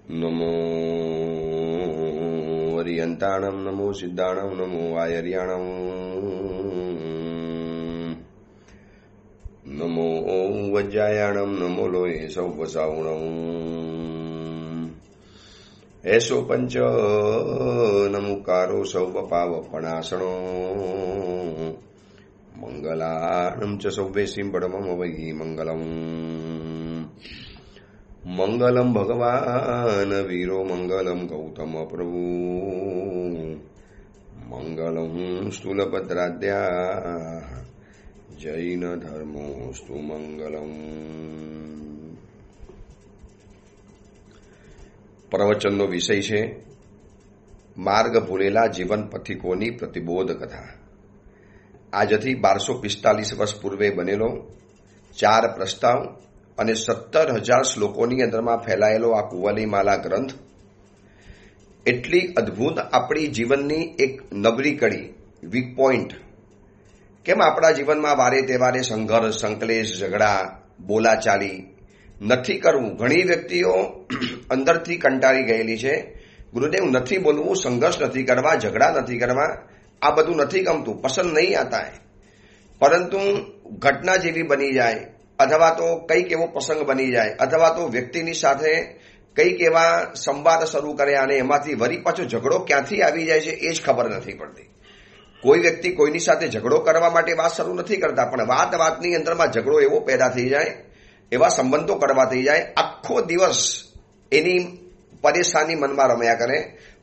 નમો વરિયંતાણમ, નમો સિદ્ધાણમ, નમો આયર્યાણમ, નમો વજ્જાયાણમ, નમો લોહે સૌપસાવણમ, એસો પંચ નમુકારો સૌપાવપણાસણો, મંગલાણમ ચ સૌવેસીમ પડમમ વૈ મંગલમ. મંગલમ ભગવાન વીરો, મંગલમ ગૌતમ પ્રભુ, મંગલમ સ્થૂલભદ્રાદ્યા, જૈન ધર્મોસ્તુ મંગલમ. પ્રવચનનો વિષય છે માર્ગ ભૂલેલા જીવન પથિકોની પ્રતિબોધ કથા. આજથી 1245 વર્ષ પૂર્વે બનેલો 4 પ્રસ્તાવ અને 17,000 શ્લોકોની અંદરમાં ફેલાયેલો આ કુંવલીમાલા ગ્રંથ એટલી અદ્ભુત આપણી જીવનની એક નબળી કડી, વીક પોઈન્ટ. કેમ આપણા જીવનમાં વારે તહેવારે સંઘર્ષ, સંકલેશ, ઝઘડા, બોલાચાલી નથી કરવું. ઘણી વ્યક્તિઓ અંદરથી કંટાળી ગયેલી છે. ગુરુદેવ, નથી બોલવું, સંઘર્ષ નથી કરવા, ઝઘડા નથી કરવા, આ બધું નથી ગમતું, પસંદ નહીં આતા હે. પરંતુ ઘટના જેવી બની જાય, અથવા તો કંઈક એવો પ્રસંગ બની જાય, અથવા તો વ્યક્તિની સાથે કંઈક એવા સંવાદ શરૂ કરે અને એમાંથી વળી પાછો ઝઘડો ક્યાંથી આવી જાય છે એ જ ખબર નથી પડતી. કોઈ વ્યક્તિ કોઈની સાથે ઝઘડો કરવા માટે વાત શરૂ નથી કરતા, પણ વાતની અંદરમાં ઝઘડો એવો પેદા થઈ જાય, એવા સંબંધો કરવા થઈ જાય, આખો દિવસ એની પરેશાની મનમાં રમ્યા કરે,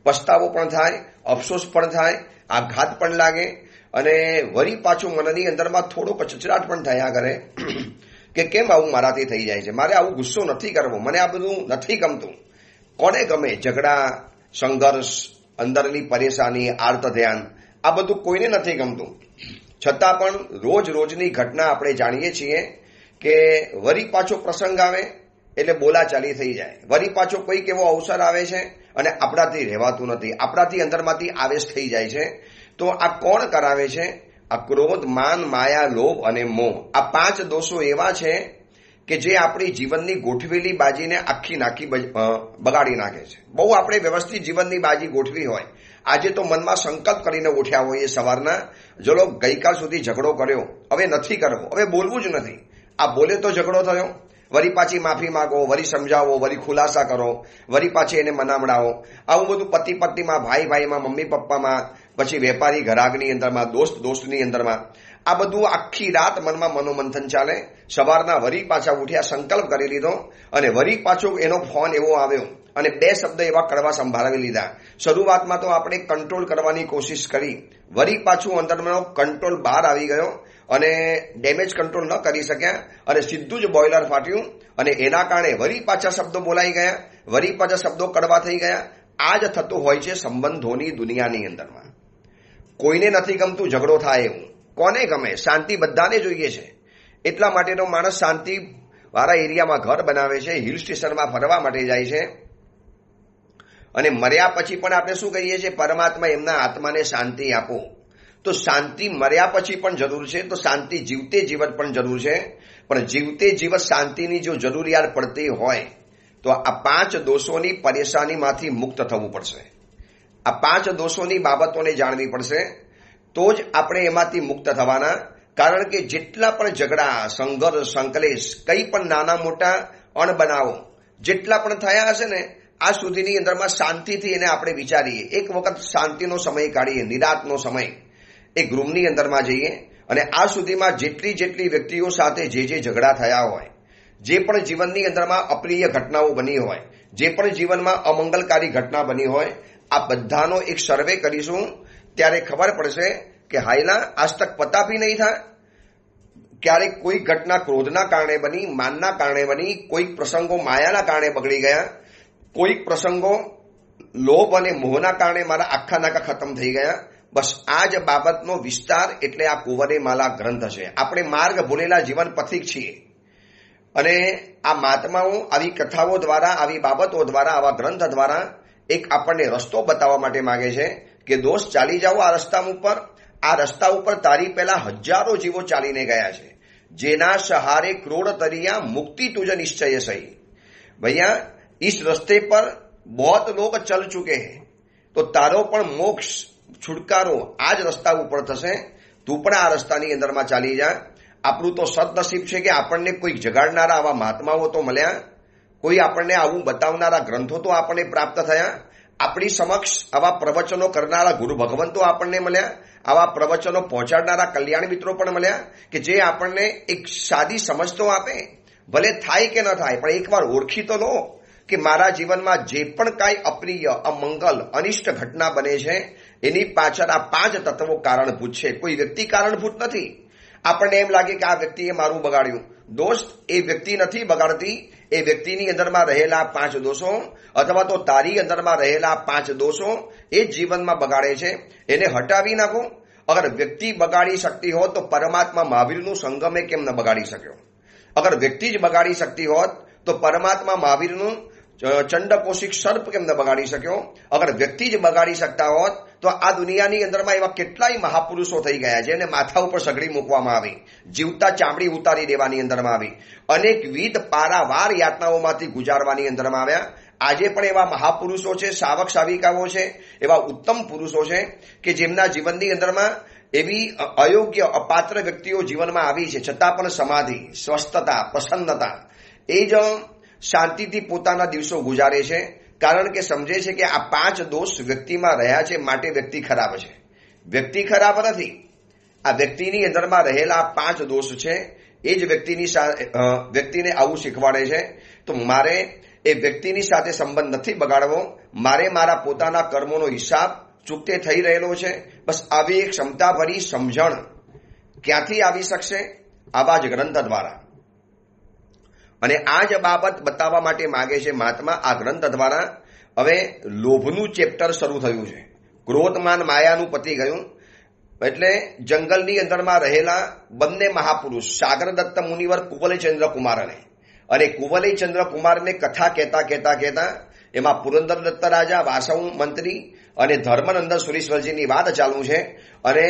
પસ્તાવો પણ થાય, અફસોસ પણ થાય, આઘાત પણ લાગે અને વળી પાછું મનની અંદરમાં થોડો કચરાટ પણ થયા કરે કે કેમ આવું મારાથી થઈ જાય છે, મારે આવું ગુસ્સો નથી કરવો, મને આ બધું નથી ગમતું. કોને ગમે ઝઘડા, સંઘર્ષ, અંદરની પરેશાની, આર્ત ધ્યાન, આ બધું કોઈને નથી ગમતું. છતાં પણ રોજની ઘટના આપણે જાણીએ છીએ કે વળી પાછો પ્રસંગ આવે એટલે બોલાચાલી થઈ જાય, વળી પાછો કોઈક એવો અવસર આવે છે અને આપણાથી રહેવાતું નથી, આપણાથી અંદરમાંથી આવેશ થઈ જાય છે. તો આ કોણ કરાવે છે? આ ક્રોધ, માન, માયા, લોભ અને મોહ, આ 5 દોષો એવા છે કે જે આપણી જીવનની ગોઠવેલી બાજીને આખી બગાડી નાખે છે. બહુ આપણે વ્યવસ્થિત જીવનની બાજી ગોઠવી હોય, આજે તો મનમાં સંકલ્પ કરીને ઉઠ્યા હોઈએ સવારના, ચલો ગઈકાલ સુધી ઝઘડો કર્યો, હવે નથી કરવો, હવે બોલવું જ નથી. આ બોલે તો ઝઘડો થયો, વળી પાછી માફી માગો, વળી સમજાવો, વળી ખુલાસા કરો, વળી પાછી એને મનામડાવો. આવું બધું પતિ પત્નીમાં, ભાઈ ભાઈમાં, મમ્મી પપ્પામાં, પછી વેપારી ઘરાકની અંદરમાં, દોસ્તની અંદરમાં, આ બધું આખી રાત મનમાં મનોમંથન ચાલે. સવારના વળી પાછા ઉઠ્યા, સંકલ્પ કરી લીધો અને વળી પાછો એનો ફોન એવો આવ્યો અને 2 શબ્દ એવા કડવા સંભાળવી લીધા. શરૂઆતમાં તો આપણે કંટ્રોલ કરવાની કોશિશ કરી, વળી પાછું અંદરનો કંટ્રોલ બહાર આવી ગયો અને ડેમેજ કંટ્રોલ ન કરી શક્યા અને સીધું જ બોઇલર ફાટ્યું અને એના કારણે વળી પાછા શબ્દો બોલાઈ ગયા, વળી પાછા શબ્દો કડવા થઈ ગયા. આ જ થતું હોય છે સંબંધોની દુનિયાની અંદરમાં. કોઈને નથી ગમતું ઝઘડો થાય એવું, કોને ગમે? શાંતિ બધાને જોઈએ છે. એટલા માટેનો માણસ શાંતિ વાળા એરિયામાં ઘર બનાવે છે, હિલ સ્ટેશનમાં ફરવા માટે જાય છે અને મર્યા પછી પણ આપણે શું કહીએ છીએ? પરમાત્મા એમના આત્માને શાંતિ આપો. તો શાંતિ મર્યા પછી પણ જરૂર છે, તો શાંતિ જીવતે જીવત પણ જરૂર છે. પણ જીવતે જીવત શાંતિની જો જરૂરિયાત પડતી હોય તો આ 5 દોષોની પરેશાનીમાંથી મુક્ત થવું પડશે. આ 5 દોષોની બાબતોને જાણવી પડશે, તો જ આપણે એમાંથી મુક્ત થવાના. કારણ કે જેટલા પણ ઝઘડા, સંઘર્ષ, સંકલેશ, કંઈ પણ નાના મોટા અણબનાવો જેટલા પણ થયા હશે ને, આ સુધીની અંદરમાં શાંતિથી એને આપણે વિચારીએ, એક વખત શાંતિનો સમય કાઢીએ, નિરાંતનો સમય, એક રૂમની અંદરમાં જઈએ અને આ સુધીમાં જેટલી વ્યક્તિઓ સાથે જે ઝઘડા થયા હોય, જે પણ જીવનની અંદરમાં અપ્રિય ઘટનાઓ બની હોય, જે પણ જીવનમાં અમંગલકારી ઘટના બની હોય, આ બધાનો એક સર્વે કરીશું. ત્યારે ખબર પડશે કે હાયલા આજ તક પતા ભી નહીં થાય. ક્યારેક કોઈ ઘટના ક્રોધના કારણે બની, માનના કારણે બની, કોઈક પ્રસંગો માયાના કારણે બગડી ગયા, કોઈક પ્રસંગો લોભ અને મોહના કારણે મારા આખા નાકા ખતમ થઈ ગયા. બસ આ જ બાબતનો વિસ્તાર એટલે આ કુંવલીમાલા ગ્રંથ છે. આપણે માર્ગ ભૂલેલા જીવન પથિક છીએ અને આ મહાત્માઓ આવી કથાઓ દ્વારા, આવી બાબતો દ્વારા, આવા ગ્રંથ દ્વારા એક આપણને રસ્તો બતાવવા માટે માંગે છે કે દોસ્ત, ચાલી જાઓ આ રસ્તા ઉપર. આ રસ્તા ઉપર તારી પહેલા હજારો જીવો ચાલીને ગયા છે, જેના સહારે કરોડ તરિયા, मुक्ति तुझ निश्चय सही. भैया इस रास्ते पर बहुत लोग चल चुके हैं, तो तारो पण मोक्ष છુટકારો આ જ રસ્તા ઉપર થશે. તું પણ આ રસ્તાની અંદરમાં ચાલી જા. આપણું તો સદનસીબ છે કે આપણને કોઈ જગાડનારા આવા મહાત્માઓ તો મળ્યા, કોઈ આપણને આવું બતાવનારા ગ્રંથો તો આપણને પ્રાપ્ત થયા, આપણી સમક્ષ આવા પ્રવચનો કરનારા ગુરુ ભગવંતો આપણને મળ્યા, આવા પ્રવચનો પહોંચાડનારા કલ્યાણ મિત્રો પણ મળ્યા કે જે આપણને એક સાદી સમજ તો આપે. ભલે થાય કે ન થાય, પણ એકવાર ઓળખી તો લો કે મારા જીવનમાં જે પણ કાંઈ અપ્રિય, અમંગલ, અનિષ્ટ ઘટના બને છે એની પાછળ આ 5 તત્વો કારણભૂત છે. કોઈ વ્યક્તિ કારણભૂત નથી. આપણને એમ લાગે કે આ વ્યક્તિએ મારું બગાડ્યું. દોસ્ત, એ વ્યક્તિ નથી બગાડતી, એ વ્યક્તિની અંદરમાં રહેલા 5 દોષો અથવા તો તારી અંદરમાં રહેલા 5 દોષો એ જ જીવનમાં બગાડે છે. એને હટાવી નાખો. અગર વ્યક્તિ બગાડી શકતી હોત તો પરમાત્મા મહાવીરનું સંગમે કેમ ન બગાડી શક્યો? અગર વ્યક્તિ જ બગાડી શકતી હોત તો પરમાત્મા મહાવીરનું ચંડકોશિક સર્પ કેમ ન બગાડી શક્યો? અગર વ્યક્તિ જ બગાડી શકતા હોત તો આ દુનિયાની અંદરમાં એવા કેટલાય મહાપુરુષો થઈ ગયા જેને માથા ઉપર સગડી મૂકવામાં આવી, જીવતા ચામડી ઉતારી દેવાની અંદરમાં આવી, અનેકવિધ પારાવાર યાતનાઓમાંથી ગુજારવાની અંદરમાં આવ્યા. આજે પણ એવા મહાપુરુષો છે, સાવક સાવિકાઓ છે, એવા ઉત્તમ પુરુષો છે કે જેમના જીવનની અંદરમાં એવી અયોગ્ય અપાત્ર વ્યક્તિઓ જીવનમાં આવી છે, છતાં પણ સમાધિ, સ્વસ્થતા, પ્રસન્નતા, એ જ શાંતિથી પોતાના દિવસો ગુજારે છે. કારણ કે સમજે છે કે આ 5 દોષ વ્યક્તિમાં રહ્યા છે માટે વ્યક્તિ ખરાબ છે. વ્યક્તિ ખરાબ નથી. આ વ્યક્તિની અંદરમાં રહેલા 5 દોષ છે એ જ વ્યક્તિને આવું શીખવાડે છે. તો મારે એ વ્યક્તિની સાથે સંબંધ નથી બગાડવો. મારે મારા પોતાના કર્મોનો હિસાબ ચૂકતે થઈ રહેલો છે. બસ આવી એક ક્ષમતાભરી સમજણ ક્યાંથી આવી શકશે? આવા જ ગ્રંથ દ્વારા. અને આ જ બાબત બતાવવા માટે માંગે છે મહાત્મા આ ગ્રંથ દ્વારા. હવે લોભનું ચેપ્ટર શરૂ થયું છે. ક્રોધમાન માયાનું પતી ગયું. એટલે જંગલની અંદરમાં રહેલા બંને મહાપુરુષ સાગરદત્ત મુનિવર કુવલચંદ્ર કુમારને અને કુવલચંદ્ર કુમારને કથા કહેતા એમાં પુરંદરદત્ત રાજા, વાસવ મંત્રી અને ધર્મનંદન સુરીશ્વરજીની વાત ચાલુ છે. અને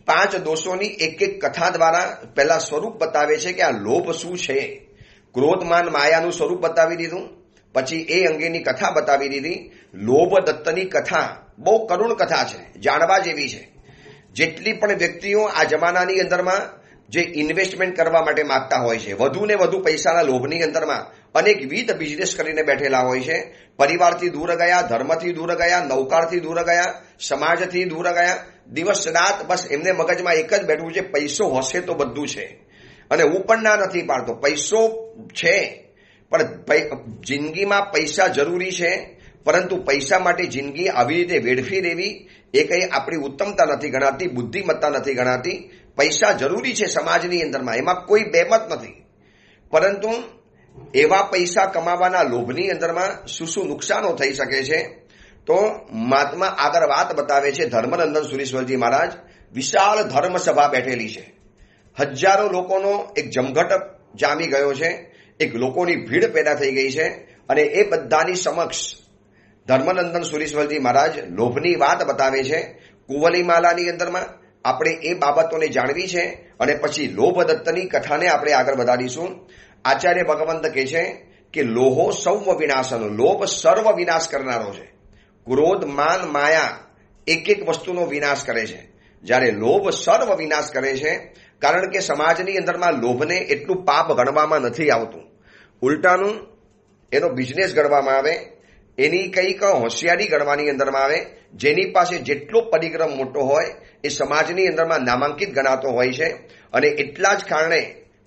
5 દોષોની એક કથા દ્વારા પહેલા સ્વરૂપ બતાવે છે કે આ લોભ શું છે. ક્રોધમાન માયાનું સ્વરૂપ બતાવી દીધું, પછી એ અંગેની કથા બતાવી દીધી. લોભ દત્તની કથા બહુ કરુણ કથા છે, જાણવા જેવી છે. જેટલી પણ વ્યક્તિઓ આ જમાનાની અંદરમાં જે ઇન્વેસ્ટમેન્ટ કરવા માટે માંગતા હોય છે, વધુ ને વધુ પૈસાના લોભની અંદરમાં અનેકવિધ બિઝનેસ કરીને બેઠેલા હોય છે. પરિવારથી દૂર ગયા, ધર્મથી દૂર ગયા, નૌકારથી દૂર ગયા, સમાજથી દૂર ગયા. દિવસ રાત બસ એમને મગજમાં એક જ બેઠું છે, પૈસો હશે તો બધું છે. અને હું પણ ના નથી પાડતો, પૈસો છે, પણ જિંદગીમાં પૈસા જરૂરી છે, પરંતુ પૈસા માટે જિંદગી આવી રીતે વેડફી દેવી એ કંઈ આપણી ઉત્તમતા નથી ગણાતી, બુદ્ધિમત્તા નથી ગણાતી. પૈસા જરૂરી છે સમાજની અંદરમાં, એમાં કોઈ બેમત નથી. પરંતુ એવા પૈસા કમાવાના લોભની અંદરમાં શું નુકસાનો થઈ શકે છે? તો મહાત્મા આગળ વાત બતાવે છે. ધર્મનંદન સુરીશ્વરજી મહારાજ વિશાળ ધર્મસભા બેઠેલી છે. હજારો લોકોનો એક જમઘટ જામી ગયો છે. એક લોકોની ભીડ પેદા થઈ ગઈ છે. અને એ બધાની સમક્ષ ધર્મનંદન સુરીશ્વરજી મહારાજ લોભની વાત બતાવે છે. કુવલીમાલાની અંદરમાં આપણે એ બાબતોને જાણવી છે અને પછી લોભ દત્તની કથાને આપણે આગળ વધારીશું. આચાર્ય ભગવંત કહે છે કે લોહો સૌવ વિનાશનો, લોભ સર્વ વિનાશ કરનારો છે. ક્રોધ, માન, માયા એક વસ્તુનો વિનાશ કરે છે, જ્યારે લોભ સર્વ વિનાશ કરે છે. કારણ કે સમાજની અંદરમાં લોભને એટલું પાપ ગણવામાં નથી આવતું, ઉલટાનું એનો બિઝનેસ ગણવામાં આવે, એની કંઈક હોશિયારી ગણવાની અંદરમાં આવે. જેની પાસે જેટલો પરિક્રમ મોટો હોય એ સમાજની અંદરમાં નામાંકિત ગણાતો હોય છે. અને એટલા જ કારણે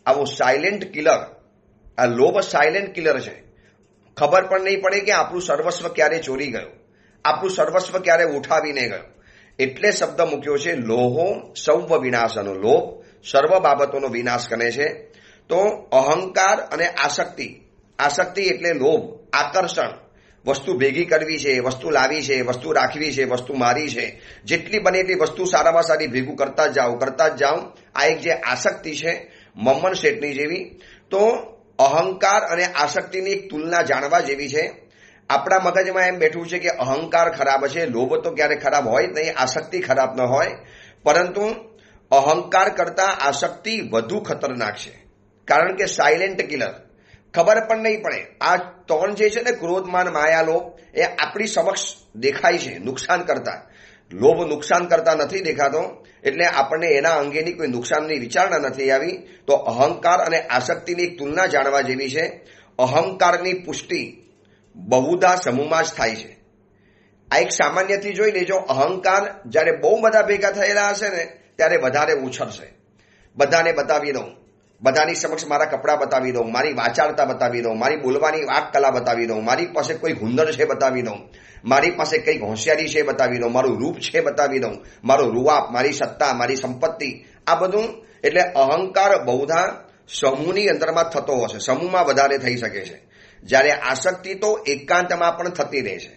આવો સાયલેન્ટ કિલર, આ લોભ સાયલેન્ટ કિલર છે. ખબર પણ નહીં પડે કે આપણું સર્વસ્વ ક્યારે ચોરી ગયું, આપણું સર્વસ્વ ક્યારે ઉઠાવીને ગયો. એટલે શબ્દ મૂક્યો છે લોહો સૌવ વિનાશનો, લોભ સર્વ બાબતોનો વિનાશ કરે છે. તો અહંકાર અને આસક્તિ, આસક્તિ એટલે લોભ, આકર્ષણ, વસ્તુ ભેગી કરવી છે, વસ્તુ લાવી છે, વસ્તુ રાખવી છે, વસ્તુ મારી છે, જેટલી બને એટલી વસ્તુ સારામાં સારી ભેગું કરતા જ જાઓ. આ એક જે આસક્તિ છે મમ્મન શેઠની જેવી. તો અહંકાર અને આસક્તિની એક તુલના જાણવા જેવી છે. આપણા મગજમાં એમ બેઠું છે કે અહંકાર ખરાબ છે, લોભ તો ક્યારે ખરાબ હોય જ નહીં, આસક્તિ ખરાબ ન હોય. પરંતુ અહંકાર કરતા આસક્તિ વધુ ખતરનાક છે. કારણ કે સાયલેન્ટ કિલર, ખબર પણ નહીં પડે. આ ત્રણ જે છે ને, ક્રોધ, માન, માયા, લોભ, એ આપણી સમક્ષ દેખાય છે નુકસાન કરતા. લોભ નુકસાન કરતા નથી દેખાતો, એટલે આપણને એના અંગેની કોઈ નુકસાનની વિચારણા નથી આવી. તો અહંકાર અને આસક્તિની એક તુલના જાણવા જેવી છે. અહંકારની પુષ્ટિ બહુધા સમૂહમાં જ થાય છે. આ એક સામાન્યથી જોઈ લેજો. અહંકાર જ્યારે બહુ બધા ભેગા થયેલા હશે ને, ત્યારે વધારે ઉછળશે. બધાને બતાવી દઉં, બધાની સમક્ષ મારા કપડાં બતાવી દઉં, મારી વાચાળતા બતાવી દઉં, મારી બોલવાની વાત કલા બતાવી દઉં, મારી પાસે કોઈ હુનર છે બતાવી દઉં, મારી પાસે કંઈક હોશિયારી છે બતાવી દઉં, મારું રૂપ છે બતાવી દઉં, મારો રૂવાપ, મારી સત્તા, મારી સંપત્તિ, આ બધું. એટલે અહંકાર બહુધા સમૂહની અંદરમાં થતો હશે, સમૂહમાં વધારે થઈ શકે છે. જ્યારે આસક્તિ તો એકાંતમાં પણ થતી રહે છે.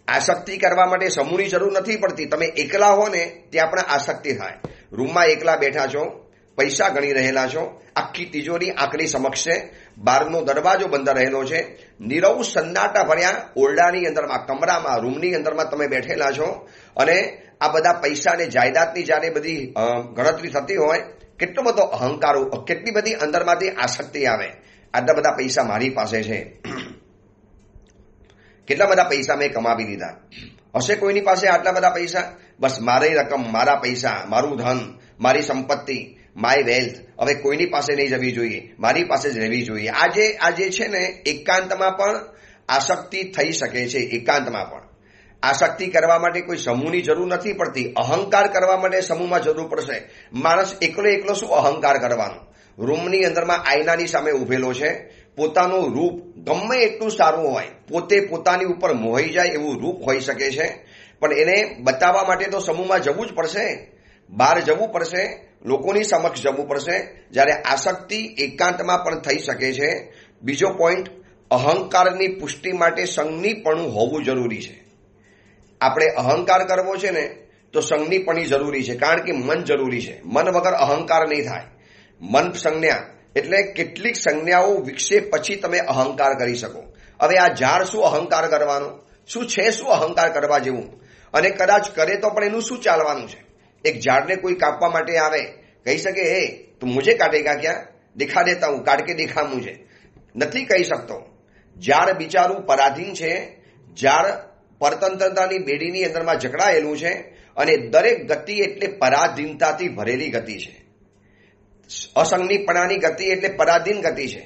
આસક્તિ કરવા માટે સમૂહની જરૂર નથી પડતી. તમે એકલા હો ને ત્યાં પણ આસક્તિ થાય. રૂમમાં એકલા બેઠા છો, પૈસા ગણી રહેલા છો, આખી તિજોરી આંખની સમક્ષ છે, બહારનો દરવાજો બંધ રહેલો છે, નીરવ સન્નાટા ભર્યા ઓરડાની અંદરમાં, કમરામાં, રૂમની અંદરમાં તમે બેઠેલા છો, અને આ બધા પૈસા અને જાયદાદની જ્યારે બધી ગણતરી થતી હોય, કેટલો બધો અહંકાર, કેટલી બધી અંદરમાંથી આસક્તિ આવે. આટલા બધા પૈસા મારી પાસે છે, કેટલા બધા પૈસા મેં કમાવી લીધા. હશે કોઈની પાસે આટલા બધા પૈસા? બસ મારી રકમ, મારા પૈસા, મારું ધન, મારી સંપત્તિ, માય વેલ્થ હવે કોઈની પાસે નહીં જવી જોઈએ, મારી પાસે જ રહેવી જોઈએ. આ જે છે ને, એકાંતમાં પણ આસક્તિ થઈ શકે છે. એકાંતમાં પણ આસક્તિ કરવા માટે કોઈ સમૂહની જરૂર નથી પડતી. અહંકાર કરવા માટે સમૂહમાં જરૂર પડશે. માણસ એકલો શું અહંકાર કરવાનો? રૂમની અંદરમાં આયનાની સામે ઉભેલો છે, પોતાનું રૂપ ગમે એટલું સારું હોય, પોતે પોતાની ઉપર મોહાઈ જાય એવું રૂપ હોઈ શકે છે, પણ એને બતાવવા માટે તો સમૂહમાં જવું જ પડશે, બહાર જવું પડશે, લોકોની સમક્ષ જવું પડશે. જ્યારે આસક્તિ એકાંતમાં પણ થઈ શકે છે. બીજો પોઈન્ટ, અહંકારની પુષ્ટિ માટે સંજ્ઞીપણું હોવું જરૂરી છે. આપણે અહંકાર કરવો છે ને, તો સંજ્ઞીપણી જરૂરી છે, કારણ કે મન જરૂરી છે. મન વગર અહંકાર નહીં થાય. મન સંજ્ઞા એટલે કેટલીક સંજ્ઞાઓ વિકસે પછી તમે અહંકાર કરી શકો. હવે આ ઝાડ શું અહંકાર કરવાનો? શું છે, શું અહંકાર કરવા જેવું? અને કદાચ કરે તો પણ એનું શું ચાલવાનું છે? એક ઝાડને કોઈ કાપવા માટે આવે, કહી શકે, હે તું મુझे કાટેગા ક્યાં, દિખા દેતા હું, કાટ કે દિખા મુझे. નથી કહી શકતો. ઝાડ બિચારું પરાધીન છે. ઝાડ પરતંત્રતાની બેડીની અંદરમાં જકડાયેલું છે, અને દરેક ગતિ એટલે પરાધીનતાથી ભરેલી ગતિ છે. અસંજ્ઞીપણાની ગતિ એટલે પરાધીન ગતિ છે.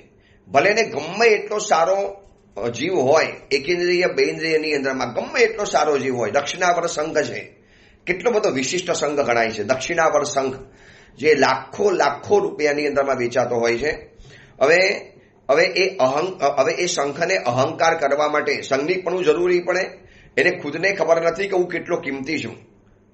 ભલે ને ગમે એટલો સારો જીવ હોય, એકેન્દ્રિય બેન્દ્રિયની અંદરમાં ગમે એટલો સારો જીવ હોય. દક્ષિણાવર્ત સંઘ છે, કેટલો બધો વિશિષ્ટ સંઘ ગણાય છે દક્ષિણાવર્ત સંઘ, જે લાખો રૂપિયાની અંદરમાં વેચાતો હોય છે. હવે એ શંખને અહંકાર કરવા માટે સંજ્ઞીપણું જરૂરી પડે. એને ખુદને ખબર નથી કે હું કેટલો કિંમતી છું,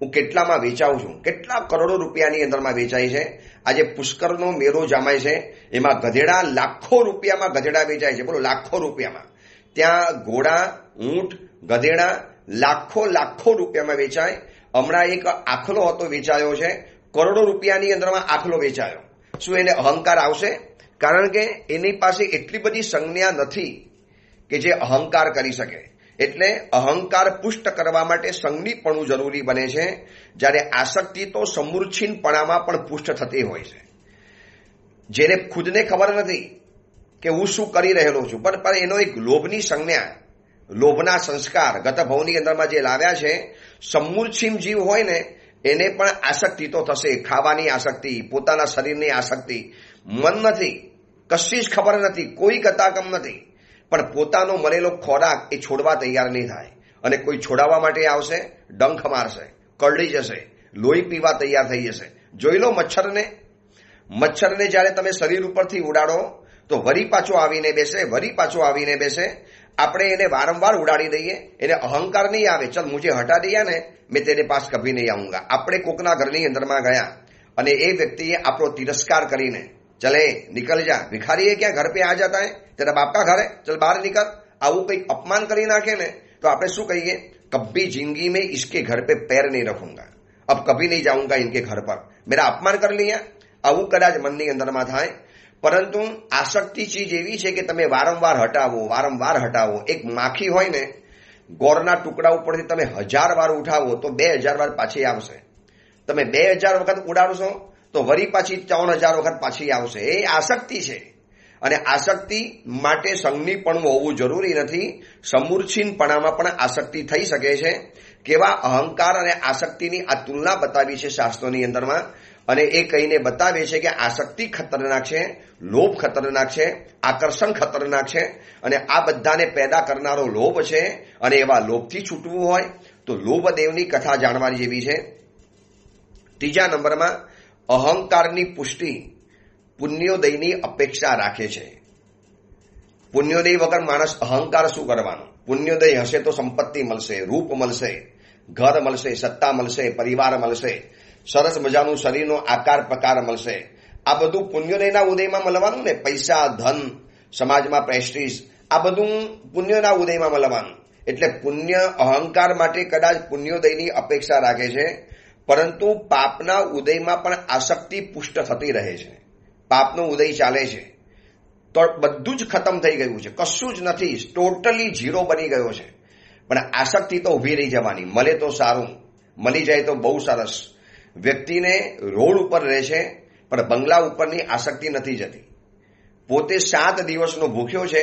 હું કેટલામાં વેચાઉં છું, કેટલા કરોડો રૂપિયાની અંદરમાં વેચાય છે. આજે પુષ્કરનો મેળો જામાય છે, એમાં ગધેડા લાખો રૂપિયામાં ગધેડા વેચાય છે. બોલો, લાખો રૂપિયામાં. ત્યાં ઘોડા, ઊંટ, ગધેડા લાખો રૂપિયામાં વેચાય. હમણાં એક આખલો હતો, વેચાયો છે, કરોડો રૂપિયાની અંદરમાં આખલો વેચાયો. શું એને અહંકાર આવશે? કારણ કે એની પાસે એટલી બધી સંજ્ઞા નથી કે જે અહંકાર કરી શકે. એટલે અહંકાર પુષ્ટ કરવા માટે સંજ્ઞીપણું જરૂરી બને છે. જ્યારે આસક્તિ તો સમૂર્છિનપણામાં પણ પુષ્ટ થતી હોય છે. જેને ખુદને ખબર નથી કે હું શું કરી રહેલો છું, પણ એનો એક લોભની સંજ્ઞા, લોભના સંસ્કાર ગત ભવની અંદરમાં જે લાવ્યા છે, સમૂર્છિમ જીવ હોય ને, એને પણ આસક્તિ તો થશે. ખાવાની આસક્તિ, પોતાના શરીરની આસક્તિ. મન નથી, કશી જ ખબર નથી, કોઈ ગતાગમ નથી, પણ પોતાનો મળેલો ખોરાક એ છોડવા તૈયાર નહીં થાય. અને કોઈ છોડાવવા માટે આવશે, ડંખ મારશે, કરડી જશે, લોહી પીવા તૈયાર થઈ જશે. જોઈ લો મચ્છરને જ્યારે તમે શરીર ઉપરથી ઉડાડો તો વરી પાછો આવીને બેસે. આપણે એને વારંવાર ઉડાડી દઈએ, એને અહંકાર નહીં આવે, ચલ મુझे હટા દિયા ને, મેં તેરે પાસ કભી નહીં આઉંગા. આપણે કોકના ઘરની અંદરમાં ગયા અને એ વ્યક્તિએ આપણો તિરસ્કાર કરીને, ચલે નિકલ જા, ભિખારી ક્યાં ઘર पे आ जाता है, तेरा बाप का घर है, चल बाहर निकल, આવું કંઈક અપમાન કરી નાખે ને, તો આપણે શું કહીએ? કભી જિંદગી में इसके घर पे पैर नहीं रखूंगा, अब कभी नहीं जाऊंगा इनके घर पर, मेरा अपमान कर लिया. આવું કદાચ મનની અંદરમાં થાય. પરંતુ આસક્તિ ચીજ એવી છે કે તમે વારંવાર હટાવો. એક માખી હોય ને, ગોળના ટુકડા ઉપરથી તમે 1000 વાર ઉઠાવો તો 2000 વાર પાછી આવશે. તમે 2000 વખત ઉડાડશો તો વરી પાછી 4000 વખત પાછી આવશે. એ આસક્તિ છે. અને આસક્તિ માટે સંગીપણું હોવું જરૂરી નથી. સમૂર્છિનપણામાં પણ આસક્તિ થઈ શકે છે. કેવા અહંકાર અને આસક્તિની આ તુલના બતાવી છે શાસ્ત્રોની અંદરમાં, અને એ કહીને બતાવે છે કે આસક્તિ ખતરનાક છે, લોભ ખતરનાક છે, આકર્ષણ ખતરનાક છે, અને આ બધાને પેદા કરનારો લોભ છે. અને એવા લોભથી છૂટવું હોય તો લોભદેવની કથા જાણવાની જેવી છે. ત્રીજા નંબરમાં અહંકારની પુષ્ટિ પુણ્યોદયની અપેક્ષા રાખે છે. પુણ્યોદય વગર માણસ અહંકાર શું કરવાનો? પુણ્યોદય હશે તો સંપત્તિ મળશે, રૂપ મળશે, ઘર મળશે, સત્તા મળશે, પરિવાર મળશે, સરસ મજાનું શરીરનો આકાર પ્રકાર મળશે. આ બધું પુણ્યોદયના ઉદયમાં મળવાનું ને. પૈસા, ધન, સમાજમાં પ્રેસ્ટીજ, આ બધું પુણ્યના ઉદયમાં મળવાનું. એટલે પુણ્ય અહંકાર માટે કદાચ પુણ્યોદયની અપેક્ષા રાખે છે, પરંતુ પાપના ઉદયમાં પણ આસક્તિ પુષ્ટ થતી રહે છે. પાપનો ઉદય ચાલે છે તો બધું જ ખતમ થઈ ગયું છે, કશું જ નથી, ટોટલી ઝીરો બની ગયો છે. પણ આસક્તિ તો ઊભી રહી જવાની. મળે તો સારું, મળી જાય તો બહુ સરસ. વ્યક્તિને રોડ ઉપર રહે છે પણ બંગલા ઉપરની આસક્તિ નથી જતી. પોતે 7 દિવસનો ભૂખ્યો છે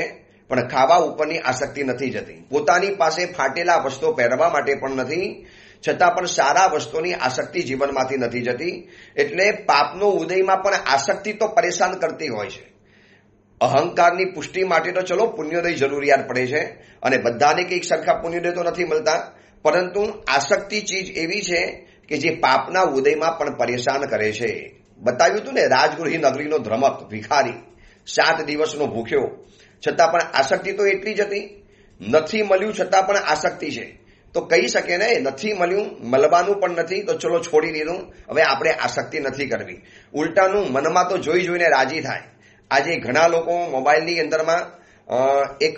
પણ ખાવા ઉપરની આસક્તિ નથી જતી. પોતાની પાસે ફાટેલા વસ્ત્રો પહેરવા માટે પણ નથી, છતાં પણ સારા વસ્તુની આસક્તિ જીવનમાંથી નથી જતી. એટલે પાપનો ઉદયમાં પણ આસક્તિ તો પરેશાન કરતી હોય છે. અહંકારની પુષ્ટિ માટે તો ચલો પુણ્યોદય જરૂરિયાત પડે છે, અને બધાને કંઈક સરખા પુણ્યોદય તો નથી મળતા, પરંતુ આસક્તિ ચીજ એવી છે કે જે પાપના ઉદયમાં પણ પરેશાન કરે છે. બતાવ્યું હતું ને, રાજગૃહી નગરીનો ધ્રમક ભિખારી 7 દિવસનો ભૂખ્યો, છતાં પણ આસક્તિ તો એટલી જ હતી. નથી મળ્યું છતાં પણ આસક્તિ છે. તો કહી શકે ને, નથી મળ્યું, મળવાનું પણ નથી, તો ચલો છોડી દીધું, હવે આપણે આસક્તિ નથી કરવી. ઉલટાનું મનમાં તો જોઈ જોઈને રાજી થાય. આજે ઘણા લોકો મોબાઈલની અંદરમાં એક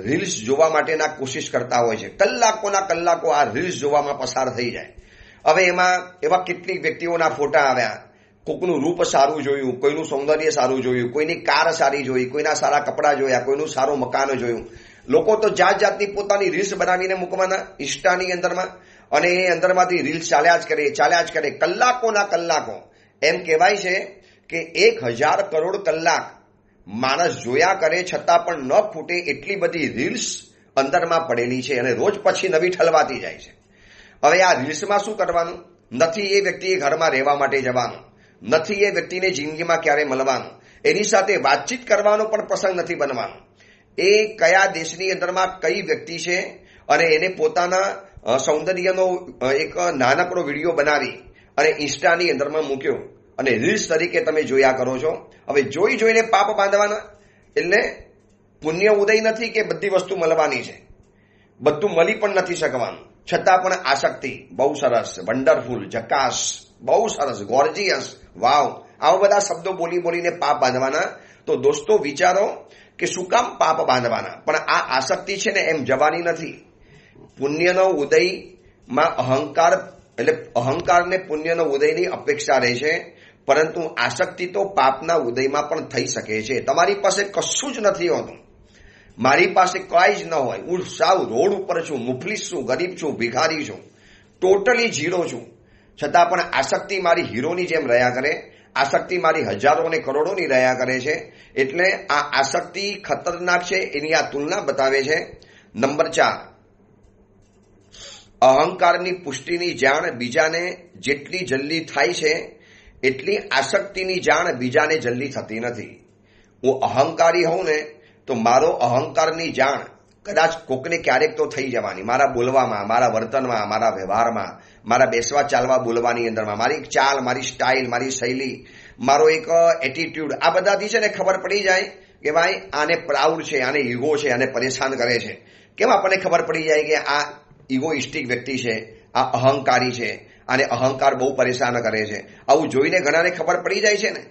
રીલ્સ જોવા માટેના કોશિશ કરતા હોય છે. કલાકોના કલાકો આ રીલ્સ જોવામાં પસાર થઈ જાય. હવે એમાં એવા કેટલીક વ્યક્તિઓના ફોટા આવ્યા, કોઈનું રૂપ સારું જોયું, કોઈનું સૌંદર્ય સારું જોયું, કોઈની કાર સારી જોઈ, કોઈના સારા કપડાં જોયા, કોઈનું સારું મકાન જોયું. લોકો તો જાત જાતની પોતાની રીલ્સ બનાવીને મૂકવાના ઇન્સ્ટાની અંદરમાં, અને એ અંદરમાંથી રીલ્સ ચાલ્યા જ કરે કલાકોના કલાકો. એમ કહેવાય છે કે 1000 કરોડ કલાક માણસ જોયા કરે છતાં પણ ન ફૂટે એટલી બધી રીલ્સ અંદરમાં પડેલી છે, અને રોજ પછી નવી ઠલવાતી જાય છે. હવે આ રીલ્સમાં શું કરવાનું? નથી એ વ્યક્તિએ ઘરમાં રહેવા માટે જવાનું, નથી એ વ્યક્તિને જિંદગીમાં ક્યારે મળવાનું, એની સાથે વાતચીત કરવાનો પણ પ્રસંગ નથી બનવાનો. એ કયા દેશની અંદરમાં કઈ વ્યક્તિ છે, અને એને પોતાના સૌંદર્યનો એક નાનકડો વિડીયો બનાવી અને ઇન્સ્ટાની અંદરમાં મૂક્યો, અને રીલ્સ તરીકે તમે જોયા કરો છો. હવે જોઈ જોઈને પાપ બાંધવાના. એટલે પુણ્ય ઉદય નથી કે બધી વસ્તુ મળવાની છે, બધું મળી પણ નથી શકવાનું, છતાં પણ આસક્તિ. બહુ સરસ, વન્ડરફુલ, જકાસ, બહુ સરસ, ગોર્જિયસ, વાવ, આવા બધા શબ્દો બોલી બોલીને પાપ બાંધવાના. તો દોસ્તો વિચારો કે શું કામ પાપ બાંધવાના? પણ આ આસક્તિ છે ને એમ જવાની નથી. પુણ્યનો ઉદયમાં અહંકાર, એટલે અહંકારને પુણ્યનો ઉદયની અપેક્ષા રહે છે, પરંતુ આસક્તિ તો પાપના ઉદયમાં પણ થઈ શકે છે. તમારી પાસે કશું જ નથી હોતું, મારી પાસે કાંઈ જ ન હોય, હું સાવ રોડ ઉપર છું, મુફલીસ છું, ગરીબ છું, ભિખારી છું, ટોટલી ઝીરો છું, છતાં પણ આસક્તિ મારી હીરોની જેમ રહ્યા કરે, આસક્તિ મારી હજારો અને કરોડોની રહ્યા કરે છે. એટલે આ આસક્તિ ખતરનાક છે, એની આ તુલના બતાવે છે. નંબર 4, અહંકારની પુષ્ટિની જાણ બીજાને જેટલી જલ્દી થાય છે એટલી આસક્તિની જાણ બીજાને જલ્દી થતી નથી. હું અહંકારી હોઉં ને તો મારો અહંકારની જાણ કદાચ કોકને ક્યારેક તો થઈ જવાની, મારા બોલવામાં, મારા વર્તનમાં, મારા વ્યવહારમાં, મારા બેસવા ચાલવા બોલવાની અંદરમાં, મારી ચાલ, મારી સ્ટાઇલ, મારી શૈલી, મારો એક એટીટ્યુડ, આ બધાથી છે ને ખબર પડી જાય કે ભાઈ આને પ્રાઉડ છે, આને ઈગો છે, આને પરેશાન કરે છે. કેમ આપણને ખબર પડી જાય કે આ ઇગોઇસ્ટિક વ્યક્તિ છે, આ અહંકારી છે, આને અહંકાર બહુ પરેશાન કરે છે? આવું જોઈને ઘણાને ખબર પડી જાય છે ને.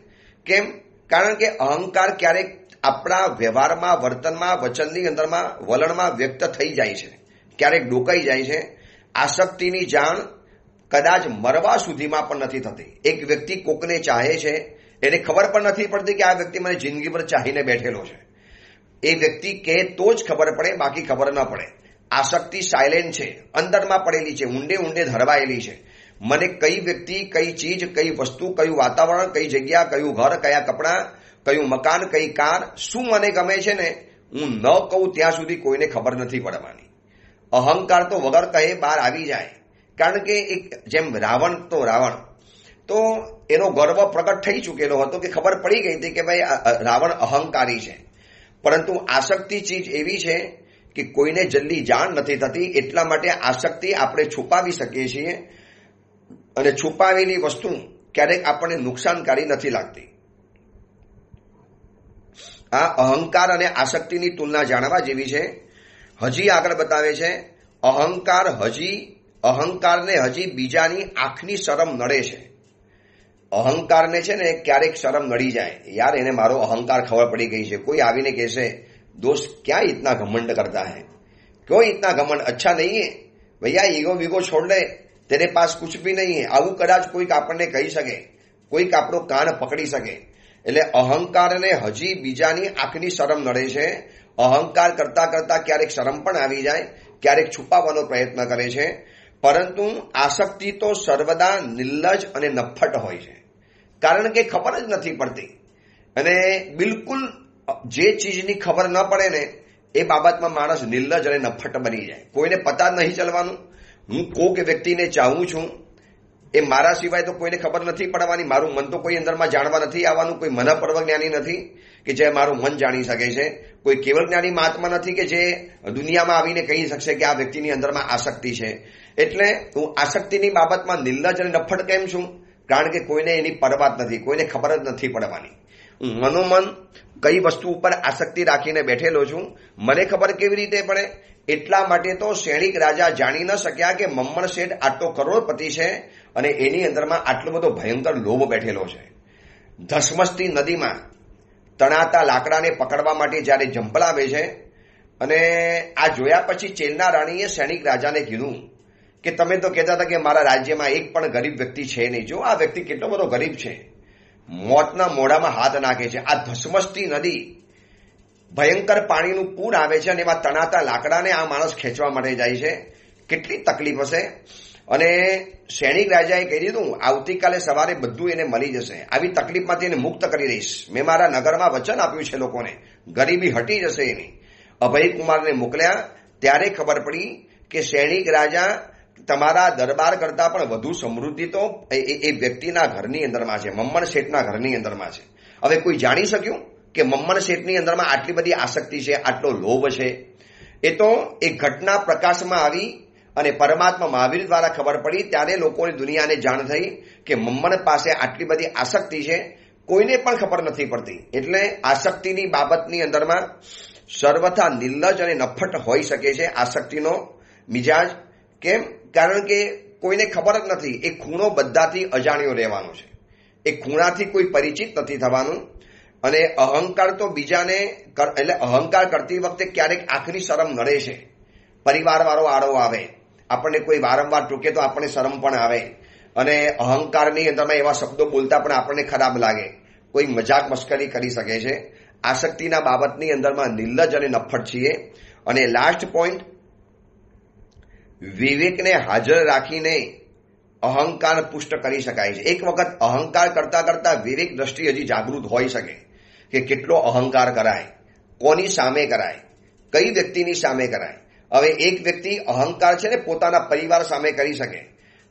કેમ? કારણ કે અહંકાર ક્યારેક આપણા વ્યવહારમાં, વર્તનમાં, વચનની અંદરમાં, વલણમાં વ્યક્ત થઈ જાય છે, ક્યારેક ડોકાઈ જાય છે. આસક્તિની જાણ કદાચ મરવા સુધીમાં પણ નથી થતી. એક વ્યક્તિ કોકને ચાહે છે, એને ખબર પણ નથી પડતી કે આ વ્યક્તિ મને જિંદગીભર ચાહીને બેઠેલો છે. એ વ્યક્તિ કહે તો જ ખબર પડે, બાકી ખબર ન પડે. આસક્તિ સાયલેન્ટ છે, અંદરમાં પડેલી છે, ઊંડે ઊંડે ધરવાયેલી છે. મને કઈ વ્યક્તિ, કઈ ચીજ, કઈ વસ્તુ, કયું વાતાવરણ, કઈ જગ્યા, કયું ઘર, કયા કપડાં, કયું મકાન, કઈ કાર, શું મને ગમે છે ને હું ન કહું ત્યાં સુધી કોઈને ખબર નથી પડવાની. અહંકાર તો વગર કહે બહાર આવી જાય. કારણ કે એક જેમ રાવણ તો એનો ગર્વ પ્રગટ થઈ ચૂકેલો હતો કે ખબર પડી ગઈ હતી કે ભાઈ રાવણ અહંકારી છે. પરંતુ આસક્તિ ચીજ એવી છે કે કોઈને જલ્દી જાણ નથી થતી, એટલા માટે આસક્તિ આપણે છુપાવી શકીએ છીએ અને છુપાવેલી વસ્તુ ક્યારેક આપણને નુકસાનકારી નથી લાગતી. આ અહંકાર અને આસક્તિની તુલના જાણવા જેવી છે. હજી આગળ બતાવે છે અહંકારને હજી બીજાની આંખની શરમ નડે છે. અહંકારને છે ને ક્યારેક શરમ નડી જાય, યાર એને મારો અહંકાર ખબર પડી ગઈ છે. કોઈ આવીને કહેશે दोस्त क्या इतना घमंड करता है, क्यों इतना घमंड, अच्छा नहीं है भैया, ईगो वीगो छोड़ दे, तेरे पास कुछ भी नहीं है. આવું કદાચ કોઈક આપણને કહી શકે, કોઈક આપણો કાન પકડી શકે. એટલે અહંકારને હજી બીજાની આંખની શરમ નડે છે. અહંકાર કરતા કરતા ક્યારેક શરમ પણ આવી જાય, ક્યારેક છુપાવવાનો પ્રયત્ન કરે છે. પરંતુ આસક્તિ તો સર્વદા નિર્લજ અને નફ્ફટ હોય છે. કારણ કે ખબર જ નથી પડતી અને બિલકુલ જે ચીજની ખબર ન પડે ને એ બાબતમાં માણસ નિર્લજ અને નફ્ફટ બની જાય. કોઈને પતા જ નહીં ચલવાનું. હું કોઈક વ્યક્તિને ચાહું છું એ મારા સિવાય તો કોઈને ખબર નથી પડવાની. મારું મન તો કોઈ અંદરમાં જાણવા નથી આવવાનું. કોઈ મનઃપર્વ જ્ઞાની નથી કે જે મારું મન જાણી શકે છે. કોઈ કેવળ જ્ઞાની મહાત્મા નથી કે જે દુનિયામાં આવીને કહી શકશે કે આ વ્યક્તિની અંદરમાં આસક્તિ છે. એટલે હું આસક્તિની બાબતમાં નિર્લજ અને નફ્ફટ કેમ છું? કારણ કે કોઈને એની પરવા જ નથી, કોઈને ખબર જ નથી પડવાની. હું મનોમન કઈ વસ્તુ ઉપર આસક્તિ રાખીને બેઠેલો છું, મને ખબર કેવી રીતે પડે? એટલા માટે તો સૈનિક રાજા જાણી ન શક્યા કે મમ્મણ શેઠ આટલો કરોડપતિ છે અને એની અંદરમાં આટલો બધો ભયંકર લોભ બેઠેલો છે. ધસમસતી નદીમાં તણાતા લાકડાને પકડવા માટે જ્યારે ઝંપલાવે છે અને આ જોયા પછી ચેલના રાણીએ સૈનિક રાજાને કીધું કે તમે તો કહેતા હતા કે મારા રાજ્યમાં એક પણ ગરીબ વ્યક્તિ છે નહીં, જો આ વ્યક્તિ કેટલો બધો ગરીબ છે, મોતના મોઢામાં હાથ નાખે છે. આ ધસમસતી નદી, ભયંકર પાણીનું પૂર આવે છે અને એમાં તણાતા લાકડાને આ માણસ ખેંચવા માટે જાય છે. કેટલી તકલીફ હશે. અને સૈનિક રાજાએ કહી દીધું આવતીકાલે સવારે બધું એને મળી જશે, આવી તકલીફમાંથી એને મુક્ત કરી દઈશ. મેં મારા નગરમાં વચન આપ્યું છે લોકોને, ગરીબી હટી જશે એની. અભયકુમારને મોકલ્યા ત્યારે ખબર પડી કે સૈનિક રાજા તમારા દરબાર કરતા પણ વધુ સમૃદ્ધિ તો એ વ્યક્તિના ઘરની અંદરમાં છે, મમ્મણ શેઠના ઘરની અંદરમાં છે. હવે કોઈ જાણી શક્યું કે મમ્મણ શેઠની અંદરમાં આટલી બધી આસક્તિ છે, આટલો લોભ છે? એ તો એક ઘટના પ્રકાશમાં આવી અને પરમાત્મા મહાવીર દ્વારા ખબર પડી ત્યારે લોકોની દુનિયાને જાણ થઈ કે મમ્મણ પાસે આટલી બધી આસક્તિ છે, કોઈને પણ ખબર નથી પડતી. એટલે આસક્તિની બાબતની અંદરમાં સર્વથા નિર્લજ અને નફ્ફટ હોઈ શકે છે આસક્તિનો મિજાજ. કેમ? કારણ કે કોઈને ખબર જ નથી. એ ખૂણો બધાથી અજાણ્યો રહેવાનો છે, એ ખૂણાથી કોઈ પરિચિત નથી થવાનું. અને અહંકાર તો બીજાને એટલે અહંકાર કરતી વખતે ક્યારેક આંખની શરમ નડે છે. પરિવારવાળો આડો આવે, આપણને કોઈ વારંવાર ટૂકે તો આપણને શરમ પણ આવે અને અહંકારની અંદરમાં એવા શબ્દો બોલતા પણ આપણને ખરાબ લાગે. કોઈ મજાક મસ્કરી કરી શકે છે. આસક્તિના બાબતની અંદરમાં નિર્લજ અને નફ્ફટ છીએ. અને લાસ્ટ પોઈન્ટ, વિવેકને હાજર રાખીને અહંકાર પુષ્ટ કરી શકાય છે. એક વખત અહંકાર કરતા કરતા વિવેક દ્રષ્ટિ હજી જાગૃત હોઈ શકે કે કેટલો અહંકાર કરાય, કોની સામે કરાય, કઈ વ્યક્તિની સામે કરાય. હવે એક વ્યક્તિ અહંકાર છે ને પોતાના પરિવાર સામે કરી શકે,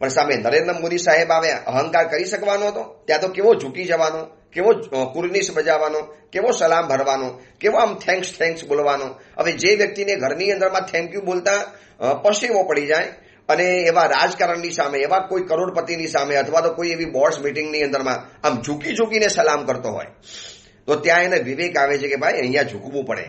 પણ સામે નરેન્દ્ર મોદી સાહેબ આવ્યા, અહંકાર કરી શકવાનો હતો? ત્યાં તો કેવો ઝૂકી જવાનો, કેવો કુર્નિશ બજાવવાનો, કેવો સલામ ભરવાનો, કેવો આમ થેન્ક્સ બોલવાનો. હવે જે વ્યક્તિને ઘરની અંદરમાં થેન્ક યુ બોલતા પસીવો પડી જાય અને એવા રાજકારણની સામે, એવા કોઈ કરોડપતિની સામે અથવા તો કોઈ એવી બોર્ડ્સ મીટિંગની અંદરમાં આમ ઝૂકીને સલામ કરતો હોય તો ત્યાં એને વિવેક આવે છે કે ભાઈ અહીંયા ઝૂકવું પડે,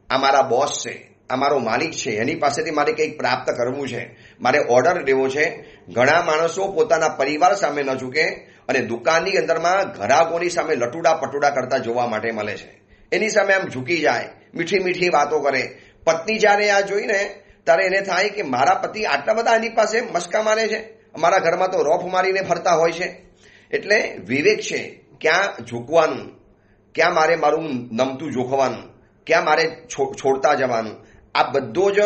આ મારા બોસ છે, આ મારો માલિક છે, એની પાસેથી મારે કંઈક પ્રાપ્ત કરવું છે, મારે ઓર્ડર લેવો છે. ઘણા માણસો પોતાના પરિવાર સામે ન ઝૂકે અને દુકાનની અંદરમાં ગ્રાહકોની સામે લટુડા પટુડા કરતા જોવા માટે મળે છે. એની સામે આમ ઝૂકી જાય, મીઠી વાતો કરે. પત્ની જ્યારે આ જોઈને ત્યારે એને થાય કે મારા પતિ આટલા બધા એની પાસે મસ્કા મારે છે, અમારા ઘરમાં તો રોફ મારીને ફરતા હોય છે. એટલે વિવેક છે, ક્યાં ઝૂકવાનું, ક્યાં મારે મારું નમતું જોખવાનું, ક્યાં મારે છોડતા જવાનું. આ બધો જ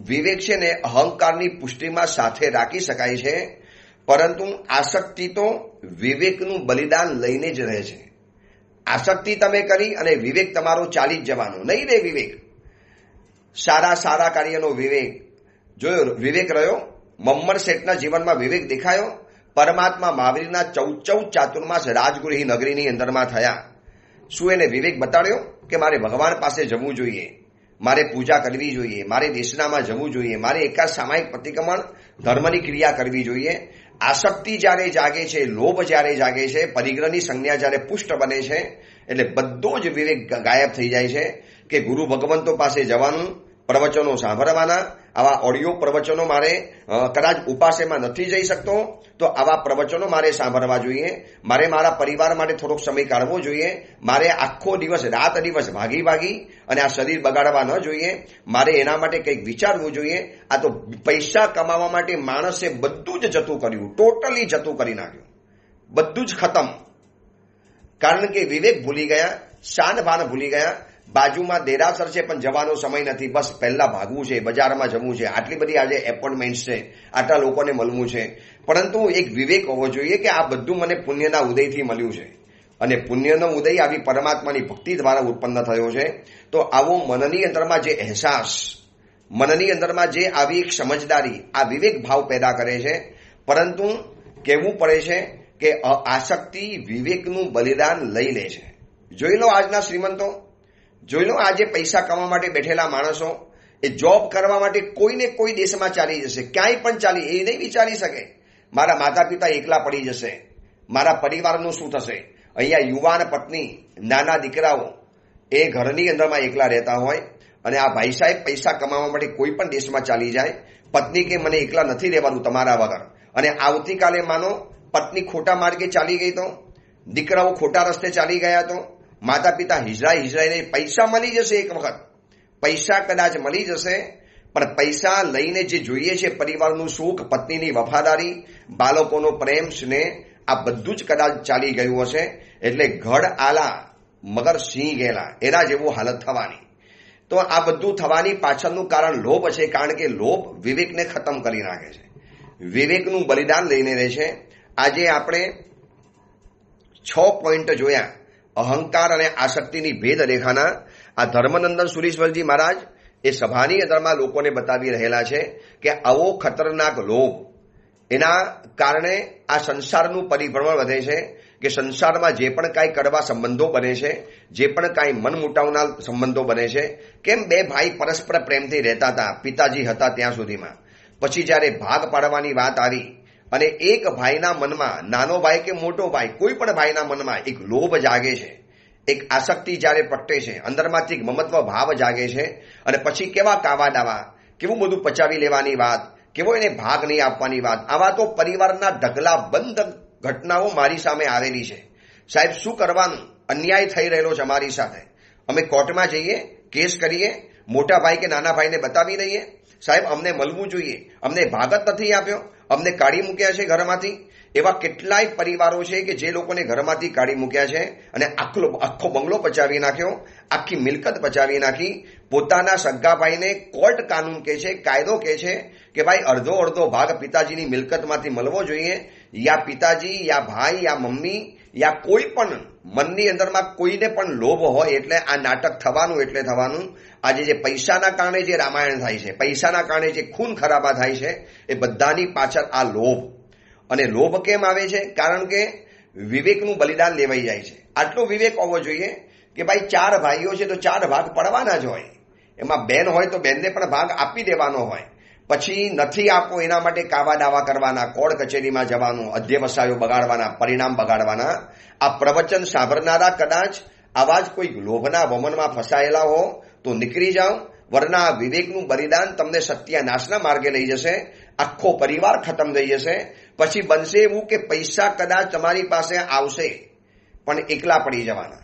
વિવેક છે ને અહંકારની પુષ્ટિમાં સાથે રાખી શકાય છે. પરંતુ આસક્તિ તો વિવેકનું બલિદાન લઈને જ રહે છે. આસક્તિ તમે કરી અને વિવેક તમારો ચાલી જ જવાનો, નહીં રે વિવેક. સારા કાર્યનો વિવેક જોયો, વિવેક રહ્યો. મમ્મર શેઠના જીવનમાં વિવેક દેખાયો. પરમાત્મા મહાવીરના 14 ચાતુર્માસ રાજગૃહી નગરીની અંદરમાં થયા. શું એને વિવેક બતાડ્યો કે મારે ભગવાન પાસે જવું જોઈએ, મારે પૂજા કરવી જોઈએ, મારે દેશનામાં જવું જોઈએ, મારે એકાદ સામાયિક પ્રતિક્રમણ ધર્મની ક્રિયા કરવી જોઈએ? આસક્તિ જ્યારે જાગે છે, લોભ જ્યારે જાગે છે, પરિગ્રહની સંજ્ઞા જ્યારે પુષ્ટ બને છે, એટલે બધો જ વિવેક ગાયબ થઈ જાય છે. કે ગુરુ ભગવંતો પાસે જવાનું, પ્રવચનો સાંભળવાના. આવા ઓડિયો પ્રવચનો મારે કદાચ ઉપાસેમાં નથી જઈ શકતો તો આવા પ્રવચનો મારે સાંભળવા જોઈએ. મારે મારા પરિવાર માટે થોડોક સમય કાઢવો જોઈએ. મારે આખો દિવસ રાત દિવસ ભાગી અને આ શરીર બગાડવા ન જોઈએ. મારે એના માટે કંઈક વિચારવું જોઈએ. આ તો પૈસા કમાવા માટે માણસે બધું જ જતું કર્યું, ટોટલી જતું કરી નાખ્યું, બધું જ ખતમ. કારણ કે વિવેક ભૂલી ગયા, શાન ભાન ભૂલી ગયા. બાજુમાં દેરાસર છે પણ જવાનો સમય નથી, બસ પહેલા ભાગવું છે, બજારમાં જવું છે, આટલી બધી આજે એપોઇન્ટમેન્ટ છે, આટલા લોકોને મળવું છે. પરંતુ એક વિવેક હોવો જોઈએ કે આ બધું મને પુણ્યના ઉદયથી મળ્યું છે અને પુણ્યનો ઉદય આવી પરમાત્માની ભક્તિ દ્વારા ઉત્પન્ન થયો છે. તો આવો મનની અંદરમાં જે અહેસાસ, મનની અંદરમાં જે આવી એક સમજદારી, આ વિવેક ભાવ પેદા કરે છે. પરંતુ કહેવું પડે છે કે આસક્તિ વિવેકનું બલિદાન લઈ લે છે. જોઈ લો આજના શ્રીમંતો, જોઈ લો આજે પૈસા કમાવા માટે બેઠેલા માણસો, એ જોબ કરવા માટે કોઈને કોઈ દેશમાં ચાલી જશે, ક્યાંય પણ ચાલી, એ નહીં વિચારી શકે મારા માતા પિતા એકલા પડી જશે, મારા પરિવારનું શું થશે. અહીંયા યુવાન પત્ની, નાના દીકરાઓ એ ઘરની અંદરમાં એકલા રહેતા હોય અને આ ભાઈ સાહેબ પૈસા કમાવા માટે કોઈ પણ દેશમાં ચાલી જાય. પત્ની કે મને એકલા નથી રહેવાનું તમારા વગર, અને આવતીકાલે માનો પત્ની ખોટા માર્ગે ચાલી ગઈ તો, દીકરાઓ ખોટા રસ્તે ચાલી ગયા તો, માતા પિતા હિજરાઈને પૈસા મળી જશે, એક વખત પૈસા કદાચ મળી જશે, પણ પૈસા લઈને જે જોઈએ છે પરિવારનું સુખ, પત્નીની વફાદારી, બાળકોનો પ્રેમ, સ્નેહ, આ બધું જ કદાચ ચાલી ગયું હશે. એટલે ઘડ આલા મગર સિંહ ગયેલા, એના જેવું હાલત થવાની. તો આ બધું થવાની પાછળનું કારણ લોભ છે. કારણ કે લોભ વિવેકને ખતમ કરી નાખે છે, વિવેકનું બલિદાન લઈને રહે છે. આજે આપણે 6 પોઈન્ટ જોયા અહંકાર અને આસક્તિની ભેદ રેખાના. આ ધર્મનંદન સુરીશ્વરજી મહારાજ એ સભાની અંદરમાં લોકોને બતાવી રહેલા છે કે આવો ખતરનાક લોભ, એના કારણે આ સંસારનું પરિભ્રમણ વધે છે. કે સંસારમાં જે પણ કાંઈ કડવા સંબંધો બને છે, જે પણ કાંઈ મનમુટાવના સંબંધો બને છે. કેમ બે ભાઈ પરસ્પર પ્રેમથી રહેતા હતા, પિતાજી હતા ત્યાં સુધીમાં. પછી જ્યારે ભાગ પાડવાની વાત આવી અને એક ભાઈના મનમાં, નાનો ભાઈ કે મોટો ભાઈ, કોઈ પણ ભાઈના મનમાં એક લોભ જાગે છે, એક આસક્તિ જ્યારે પ્રગટે છે, અંદરમાંથી એક મમત્વ ભાવ જાગે છે. અને પછી કેવા કાવા દાવા, કેવું બધું પચાવી લેવાની વાત, કેવો એને ભાગ નહીં આપવાની વાત. આવા તો પરિવારના ઢગલા બંધ ઘટનાઓ મારી સામે આવેલી છે. સાહેબ શું કરવાનું, અન્યાય થઈ રહેલો છે અમારી સાથે, અમે કોર્ટમાં જઈએ, કેસ કરીએ, મોટા ભાઈ કે નાના ભાઈને બતાવી દઈએ, સાહેબ અમને મળવું જોઈએ, અમને ભાગ જ નથી આપ્યો, અમને કાઢી મૂક્યા છે ઘરમાંથી. એવા કેટલાય પરિવારો છે કે જે લોકોને ઘરમાંથી કાઢી મૂક્યા છે અને આખો બંગલો પચાવી નાખ્યો, આખી મિલકત પચાવી નાખી. પોતાના સગા ભાઈને કોર્ટ કાનૂન કહે છે, કાયદો કહે છે કે ભાઈ અડધો ભાગ પિતાજીની મિલકતમાંથી મળવો જોઈએ. યા પિતાજી, યા ભાઈ, યા મમ્મી, યા કોઈ પણ મનની અંદરમાં કોઈને પણ લોભ હોય એટલે આ નાટક થવાનું એટલે થવાનું. આજે જે પૈસાના કારણે જે રામાયણ થાય છે, પૈસાના કારણે જે ખૂન ખરાબા થાય છે, એ બધાની પાછળ આ લોભ. અને લોભ કેમ આવે છે? કારણ કે વિવેકનું બલિદાન લેવાઈ જાય છે. આટલો વિવેક હોવો જોઈએ કે ભાઈ 4 ભાઈઓ છે તો 4 ભાગ પડવાના જ હોય. એમાં બેન હોય તો બેનને પણ ભાગ આપી દેવાનો હોય. પછી નથી આપવો એના માટે કાવા દાવા કરવાના, કોર્ટ કચેરીમાં જવાનું, અધ્યવસાયો બગાડવાના, પરિણામ બગાડવાના. આ પ્રવચન સાંભળનારા કદાચ આવા જ કોઈ લોભના વમનમાં ફસાયેલા હો તો નીકળી જાઓ, વરના વિવેકનું બલિદાન તમને સત્યાનાશના માર્ગે લઈ જશે. આખો પરિવાર ખતમ થઈ જશે. પછી બનશે એવું કે પૈસા કદાચ તમારી પાસે આવશે પણ એકલા પડી જવાના,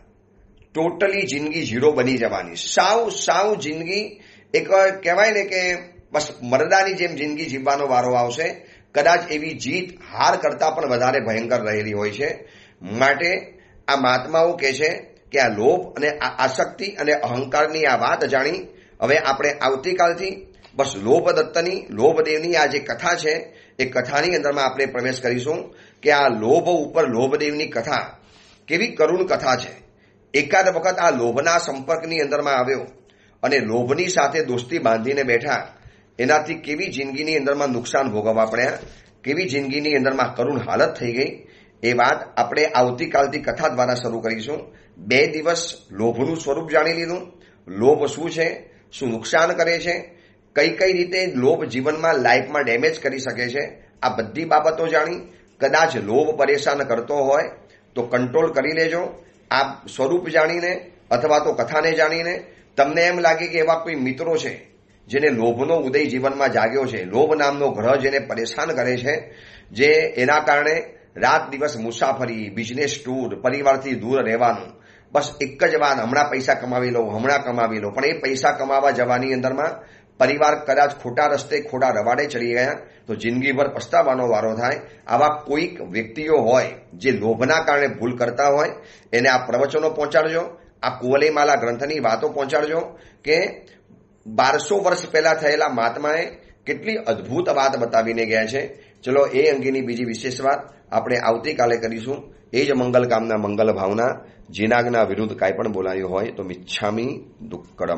ટોટલી જિંદગી ઝીરો બની જવાની. સાવ જિંદગી એક કહેવાય ને કે બસ મરદાની જેમ જિંદગી જીવવાનો વારો આવશે. કદાચ એવી જીત હાર કરતાં પણ વધારે ભયંકર રહેલી હોય છે. માટે આ મહાત્માઓ કહે છે કે આ લોભ અને આ આસક્તિ અને અહંકારની આ વાત જાણી હવે આપણે આવતીકાલથી બસ લોભદત્તની, લોભદેવની આ જે કથા છે એ કથાની અંદરમાં આપણે પ્રવેશ કરીશું કે આ લોભ ઉપર લોભદેવની કથા કેવી કરુણ કથા છે. એકાદ વખત આ લોભના સંપર્કની અંદરમાં આવ્યો અને લોભની સાથે દોસ્તી બાંધીને બેઠા, એનાથી કેવી જિંદગીની અંદરમાં નુકસાન ભોગવવા પડ્યા, કેવી જિંદગીની અંદરમાં કરુણ હાલત થઈ ગઈ, એ વાત આપણે આવતીકાલથી કથા દ્વારા શરૂ કરીશું. 2 દિવસ લોભનું સ્વરૂપ જાણી લીધું, લોભ શું છે, શું નુકસાન કરે છે, કઈ કઈ રીતે લોભ જીવનમાં લાઈફમાં ડેમેજ કરી શકે છે, આ બધી બાબતો જાણી. કદાચ લોભ પરેશાન કરતો હોય તો કંટ્રોલ કરી લેજો. આ સ્વરૂપ જાણીને અથવા તો કથાને જાણીને તમને એમ લાગે કે એવા કોઈ મિત્રો છે જેને લોભનો ઉદય જીવનમાં જાગ્યો છે, લોભ નામનો ગ્રહ જેને પરેશાન કરે છે, જે એના કારણે રાત દિવસ મુસાફરી, બિઝનેસ ટૂર, પરિવારથી દૂર રહેવાનું, બસ એક જ વાત, હમણાં પૈસા કમાવી લો, હમણાં કમાવી લો. પણ એ પૈસા કમાવા જવાની અંદરમાં પરિવાર કદાચ ખોટા રસ્તે, ખોટા રવાડે ચડી ગયા તો જિંદગીભર પસ્તાવાનો વારો થાય. આવા કોઈક વ્યક્તિઓ હોય જે લોભના કારણે ભૂલ કરતા હોય, એને આ પ્રવચનો પહોંચાડજો, આ કુવલયમાલા ગ્રંથની વાતો પહોંચાડજો કે 1200 વર્ષ પહેલા થયેલા મહાત્માએ કેટલી અદ્ભુત વાત બતાવીને ગયા છે. ચલો, એ અંગેની બીજી વિશેષ વાત આપણે આવતીકાલે કરીશું. એ જ મંગલ કામના, મંગલ ભાવના. જીનાગના વિરુદ્ધ કાંઈ પણ બોલાયું હોય તો મિચ્છામી દુક્કડમ.